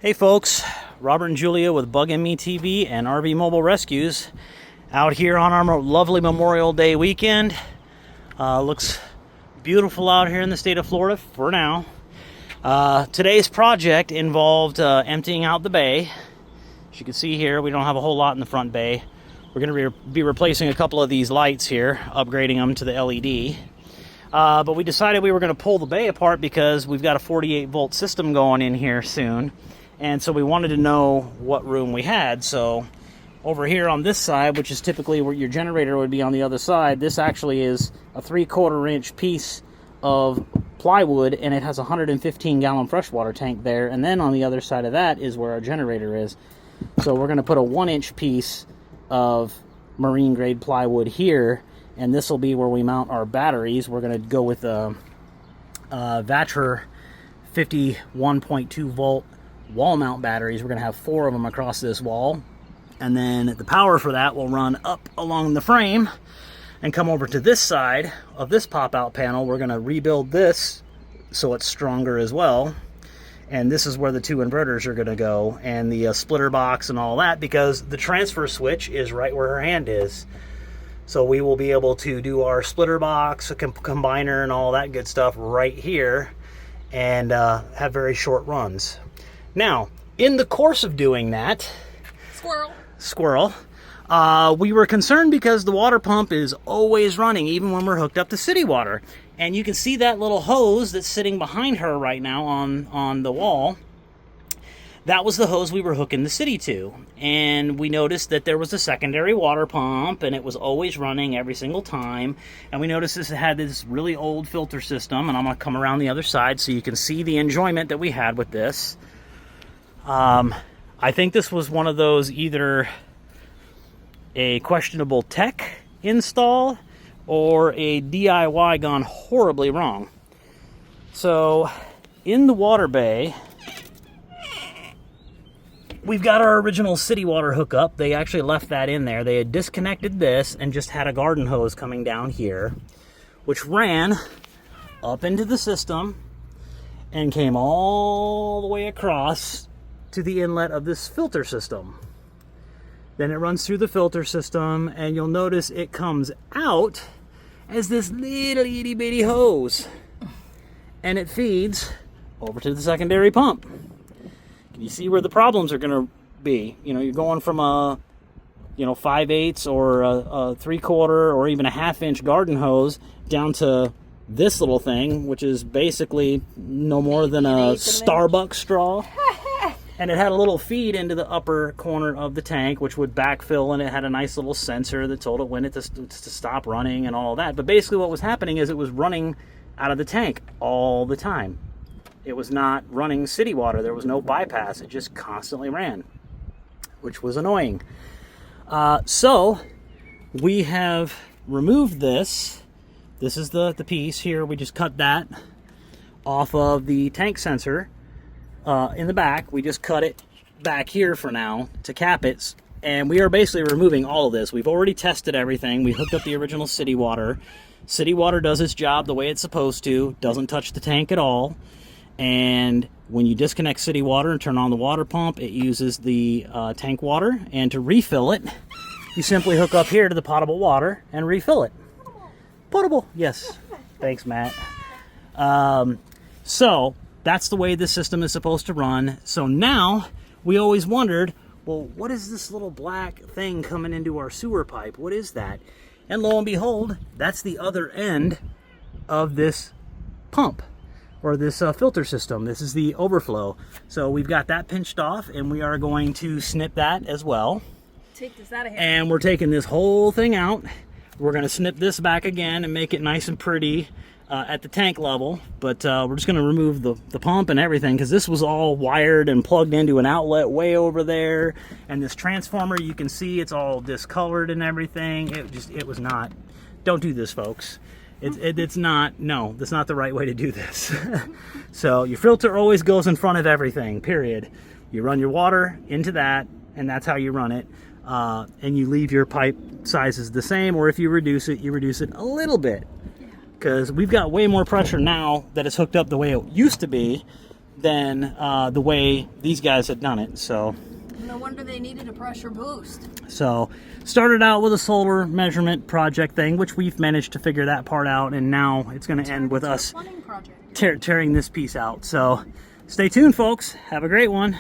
Hey folks, Robert and Julia with Bug and Me TV and RV Mobile Rescues out here on our lovely Memorial Day weekend. Looks beautiful out here in the state of Florida for now. Today's project involved emptying out the bay. As you can see here, we don't have a whole lot in the front bay. We're going to be replacing a couple of these lights here, upgrading them to the LED. But we decided we were going to pull the bay apart because we've got a 48 volt system going in here soon. And so we wanted to know what room we had. So over here on this side, which is typically where your generator would be on the other side, this actually is a 3/4 inch piece of plywood, and it has a 115 gallon freshwater tank there. And then on the other side of that is where our generator is. So we're going to put a 1-inch piece of marine grade plywood here, and this will be where we mount our batteries. We're going to go with a Vatra 51.2 volt wall mount batteries. We're going to have 4 of them across this wall, and then the power for that will run up along the frame and come over to this side of this pop-out panel. We're going to rebuild this so it's stronger as well, and this is where the 2 inverters are going to go, and the splitter box and all that, because the transfer switch is right where her hand is. So we will be able to do our splitter box, a combiner, and all that good stuff right here, and have very short runs. Now, in the course of doing that, squirrel, we were concerned because the water pump is always running, even when we're hooked up to city water. And you can see that little hose that's sitting behind her right now on the wall. That was the hose we were hooking the city to. And we noticed that there was a secondary water pump, and it was always running every single time. And we noticed this had this really old filter system, and I'm going to come around the other side so you can see the enjoyment that we had with this. I think this was one of those, either a questionable tech install or a DIY gone horribly wrong. So in the water bay, we've got our original city water hookup. They actually left that in there. They had disconnected this and just had a garden hose coming down here, which ran up into the system and came all the way across to the inlet of this filter system. Then it runs through the filter system, and you'll notice it comes out as this little itty bitty hose, and it feeds over to the secondary pump. Can you see where the problems are going to be? You know, you're going from a 5/8 or a 3/4 or even a 1/2 inch garden hose down to this little thing, which is basically no more than a Starbucks straw. And it had a little feed into the upper corner of the tank, which would backfill, and it had a nice little sensor that told it when it to stop running and all that. But basically what was happening is it was running out of the tank all the time. It was not running city water. There was no bypass. It just constantly ran, which was annoying. So we have removed this. This is the piece here. We just cut that off of the tank sensor. In the back, we just cut it back here for now to cap it, and we are basically removing all of this. We've already tested everything. We hooked up the original city water. City water does its job the way it's supposed to, doesn't touch the tank at all, and when you disconnect city water and turn on the water pump, it uses the tank water, and to refill it, you simply hook up here to the potable water and refill it. Potable, yes. Thanks, Matt. So that's the way the system is supposed to run. So now, we always wondered, well, what is this little black thing coming into our sewer pipe? What is that? And lo and behold, that's the other end of this pump, or this filter system. This is the overflow. So we've got that pinched off, and we are going to snip that as well. Take this out of here. And we're taking this whole thing out. We're going to snip this back again and make it nice and pretty at the tank level, but we're just going to remove the pump and everything, because this was all wired and plugged into an outlet way over there, and this transformer, you can see it's all discolored and everything. It was not. Don't do this, folks. It's not. No, that's not the right way to do this. So your filter always goes in front of everything, period. You run your water into that, and that's how you run it. And you leave your pipe sizes the same, or if you reduce it a little bit, because we've got way more pressure now that it's hooked up the way it used to be than the way these guys had done it. So no wonder they needed a pressure boost. So started out with a solar measurement project thing, which we've managed to figure that part out, and now it's going to end with us tearing this piece out. So stay tuned, folks. Have a great one.